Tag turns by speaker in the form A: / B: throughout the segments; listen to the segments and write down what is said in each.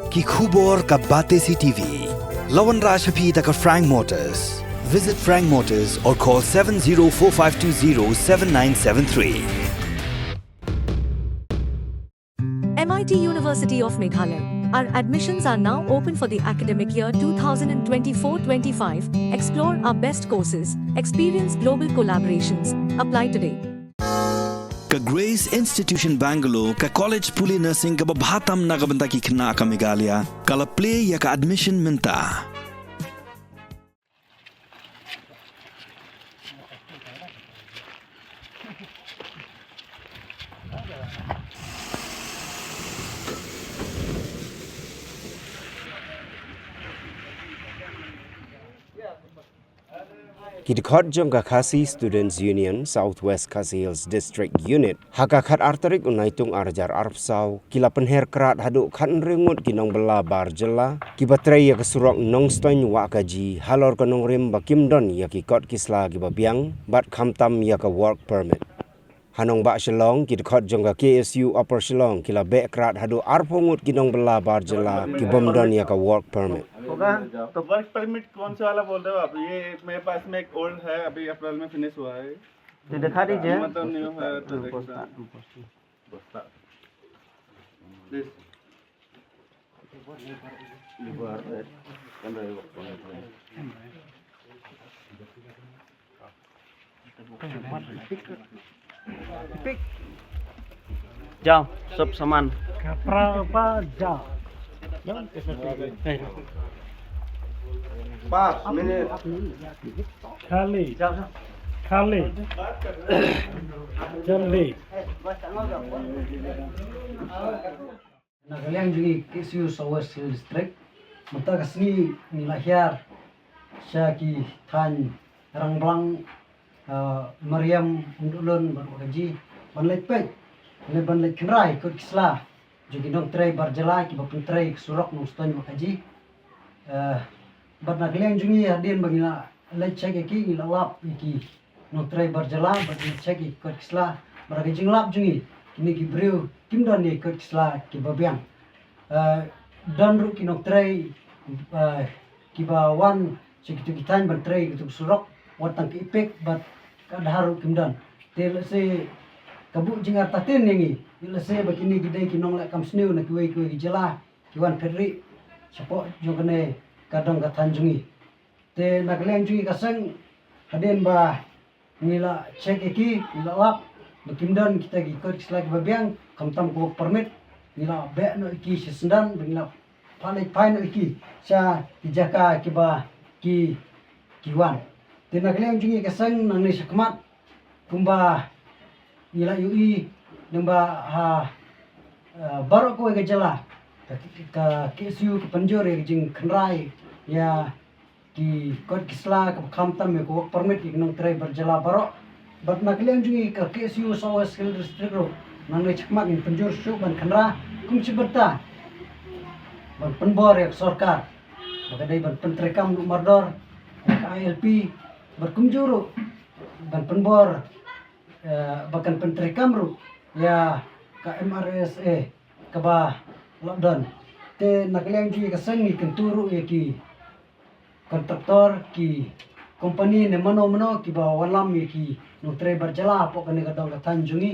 A: ki khubor ka Bate TV. Lawan Rashaphi taka Frank Motors. Visit Frank Motors or call 7045207973.
B: MIT University of Meghalaya. Our admissions are now open for the academic year 2024-25. Explore our best courses, experience global collaborations. Apply today.
A: Ka Grace Institution Bangalore ka College Puli Nursing ka babhatam na kabanta ki khna ka Meghalaya kala play ya ka admission minta.
C: Kidkot jongka Khasi Students Union Southwest Khasi Hills District Unit hakakat arterik unaitung arjar arpsau kila penher kerat haduk kan rengut kinong bela barjela kibatrai ya kesurok nongstoin wakaji halor kanong rim bakimdon ya kikot kisla kibabiang bat kamtam ya ka work permit. Hanong bak Shillong kidkot jongka KSU Upper Shillong kila be kerat haduk arpongut kinong bela barjela kibomdon ya ka work permit.
D: होगा तो work permit कौन सा वाला बोल रहे हो आप? ये मेरे पास में एक ओल्ड है, अभी अप्रैल में फिनिश हुआ है।
E: तो दिखा दीजिए।
D: मतलब न्यू है तो देखता।
E: जाओ सब सामान
F: जाओ
D: 5 मिनट
F: खाली खाली जल्दी
G: Nagaliang juga KSU Southwest Hill District mata kasni nilahir syaki tan rangblang Mariam undulun bergaji banlek pek ne banlek kenrai kut kisla juga dong tray barjala ki bapun tray surok nong ston makaji bat nagaliang juga hadin bagila lecek ki ilalap ki nong tray barjala bat lecek kut kisla bergaji nglap juga kini gibreu kimdon ni kut kisla ki babiang dan ru kinok tray kibawan segitu kitan ban tray gitu surok watang ki ipek bat kadharu kimdon tel se kabu jingar taten yangi ila se bakini gidai kinong la kam sneu na kuai kuai jela kiwan pedri sapo jogane kadong katanjungi te nagleng jungi kasang haden ba ngila cek eki ngila lap bakimdon kita gi kod selagi babiang kamtam ko permit ngila be no iki sendan ngila palai pai no iki sa dijaka kiba ki kiwan te nagleng jungi kasang nang ni sakmat kumba ngila yui namba baru ko gejala ka KSU ke penjore jing kenrai ya ki kod kisla ke kamtam me ko permit nong tray berjala baru bat nakliang jungi ka KSU Southwest Hill District ro nang le chakmak in penjor shu ban kenra kum ciberta ban penbor ya sarkar bagadai ban pentrekam mardor ka ILP berkumjuru ban penbor bahkan penteri kamru ya ka MRSA ka ba lockdown te nakaliang ji ka sangi kenturu ya ki kontraktor ki company ne mano ki ba walam ya ki no tre berjala po kan ka dong ka tanjungi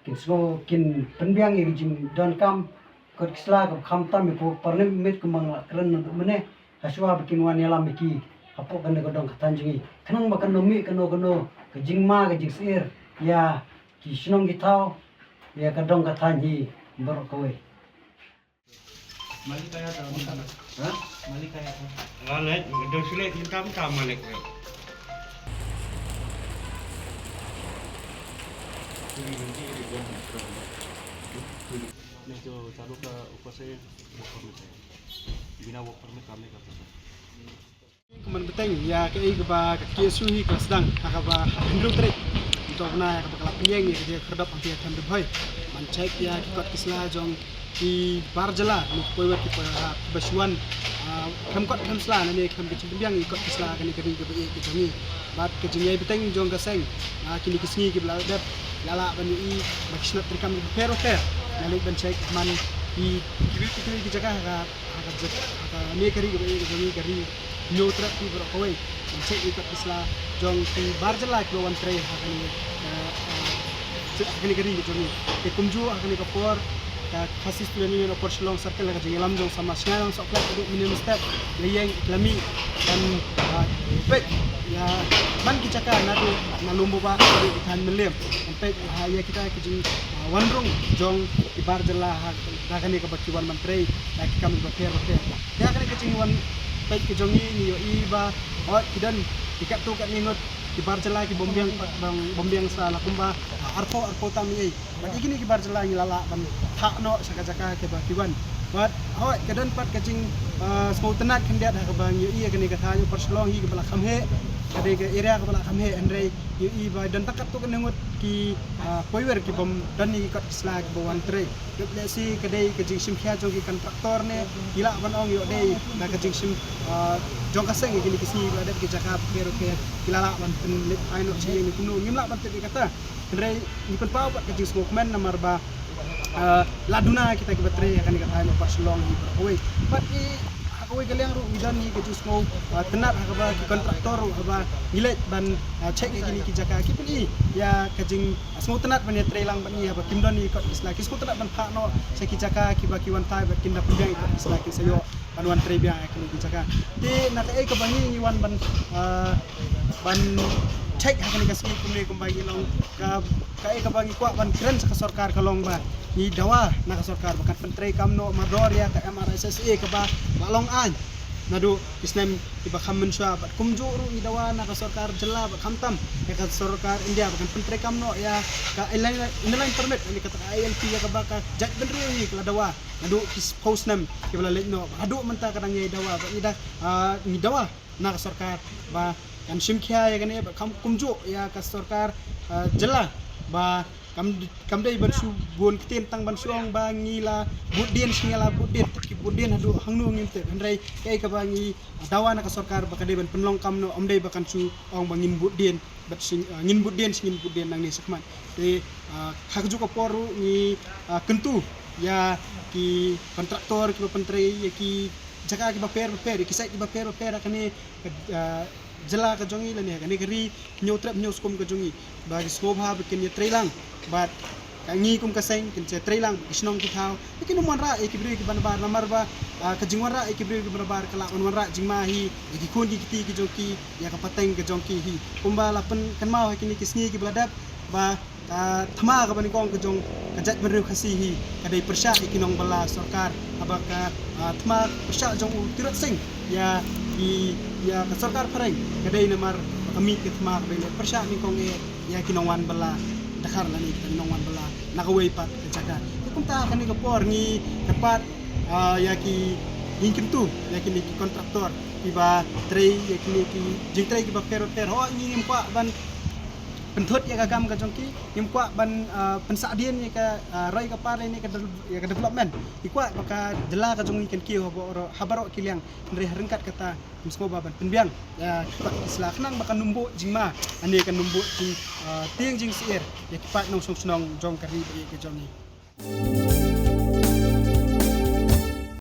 G: kin so kin penbiang ya jing don kam ko kisla ka khamtam ko parne mit ko mang kren mene haswa bikin wan yalam ki apo kan ka dong ka tanjungi kanang makan nomi kano ka jingma ka jingsir ya ki sinong gitau ya kadong katanhi baru kowe
H: Malik kaya tahu sana. Hah? Malik kaya tahu. Malik, gedung sulit hitam tam Malik. Nih jo चालू का ऊपर से ऊपर में बिना वो permit kami kata.
F: Kemen beteng ya ke ba KSU hi kelasdang akaba hindu trek untuk na akaba penyeng ya dia kedap anti akan debai man cek ya kot kisla jong ki barjala nu poiwa ki basuan kam kot kam sla na ne kam ke cimbiang kot kisla kan ke ke ke jangi bat ke jengai beteng jong gaseng kini kisngi ki bla dep lala ban i bakisna trikam pero ter nalik ban cek man di kita jaga haka ne kari kari nyotra ti bro kawai cek ikut isla jong ti barjala ki wan tray hakani kari jong ke kumju hakani kapor ka khasi student union opor Shillong circle ka jingilam jong sama snang sok plak du minimum step leyeng islami dan pek ya man ki caka nadu nalumbo ba di tan melem sampai ya kita ke jing wanrung jong ibar jela hakani ka bakiwan menteri lagi kami bakir ya kani ke jing wan pek ke jong ni yo iba kidan ikat tu kat ningot ibar jela ki bombiang sa lakumba arpo tami bagi gini kibar jela ni lala ban hakno saka ke bakiwan but hoi kedan pat kacing semua tenat kendiat ha bang yo iya kani katanya perselong hi ke belakam he kade ke area ke belakam he andre yo i ba dan takat tu kenengut ki power ki bom dan ni kat slag bawan tre yo lesi kade kacing simkhia jong ki kontraktor ne gila ban ong yo dei na kacing sim jong kaseng gini kisi ada ke jakap kero ke kilala ban lip aino si ni kunu ngimla ban te kata andre ni pen pau pat kacing smoke man nomor ba laduna kita ke baterai akan dikatakan pas long di berkawai but hakawai kalian ru idan ni ke jusmo tenat hakaba ki kontraktor haba ngilet ban cek gini ki jaka ki pili ya kajing semua tenat ban baterai lang ban ni haba kimdon ni kot islaki semua tenat ban phakno seki jaka ki baki wan tai bat kinda pudang ikut islaki sayo ban wan tre biang akan ki jaka ti nak ka bangi ni wan ban cek akan dikasih kumne kumbagi long ka bangi kuat ban keren sa sarkar kalong ba ni dawa na sarkar bakat pentre kamno mador ya ka MRSSA ka ba balong an nadu islam iba khamen swa bat kumjuru ni dawa na sarkar jela ba khamtam ka sarkar India bakan pentre kamno ya ka inline permit ni kata ILP ya ka ba ka jat benri ni kala dawa nadu post nam kibala letno adu menta kadang ye dawa ba ida ni dawa na sarkar ba kan simkhia ya kan kam kumju ya ka sarkar jela ba kam dai ban su gon kiten tang ban suang ba ngila budien singala budien hadu hangnu nginte andrai kai ka bangi dawa na ka sarkar ba kadai ban penlong kamno omdai bakan su ong bangin budien bat sing ngin budien nang ni sakman te hakju ka poru ni kentu ya ki kontraktor ki pentri ya ki jaka ki ba per ki sai ki ba per akani jela ka jongi lani kani kari nyotrap nyoskom ka jongi bagi skobha bikin ya trailang bat kangi kum kaseng kin che trailang isnong ki thau bikin mon ra ekibri ki banbar namar ba ka jingwan ra ekibri ki banbar kala on ra jingma hi ki khon ki ti ki joki ya ka pateng ka jongki hi kumba lapen kan mau kini kisni ki bladap ba thama ka bani kong ka jong ka jat beru khasi hi kadai persya ikinong bala sarkar abaka thama persya jong tirat sing ya ka sarkar pareng kadai namar kami ke thama ka bele persya ni kong ya kinongwan bala dakar lani kinongwan bala nakawai pat ka jaga kumta kani ka por ni tepat ya ki ingkin tu ya kini ki kontraktor tiba trei ya kini ki jing trei ki ba pero ho ni impa ban penthut ya kagam ka jongki impa ban pensadian ya ka roi ka pare ni ka ya ka development ikwa maka jela ka jongi kan ki habaro kiliang ndre rengkat kata semua baban penbiang ya kipat islah kenang bakan numbu jingma ane kan numbu jing tiang jing siir ya kipat nong sonong jong kari ke jongi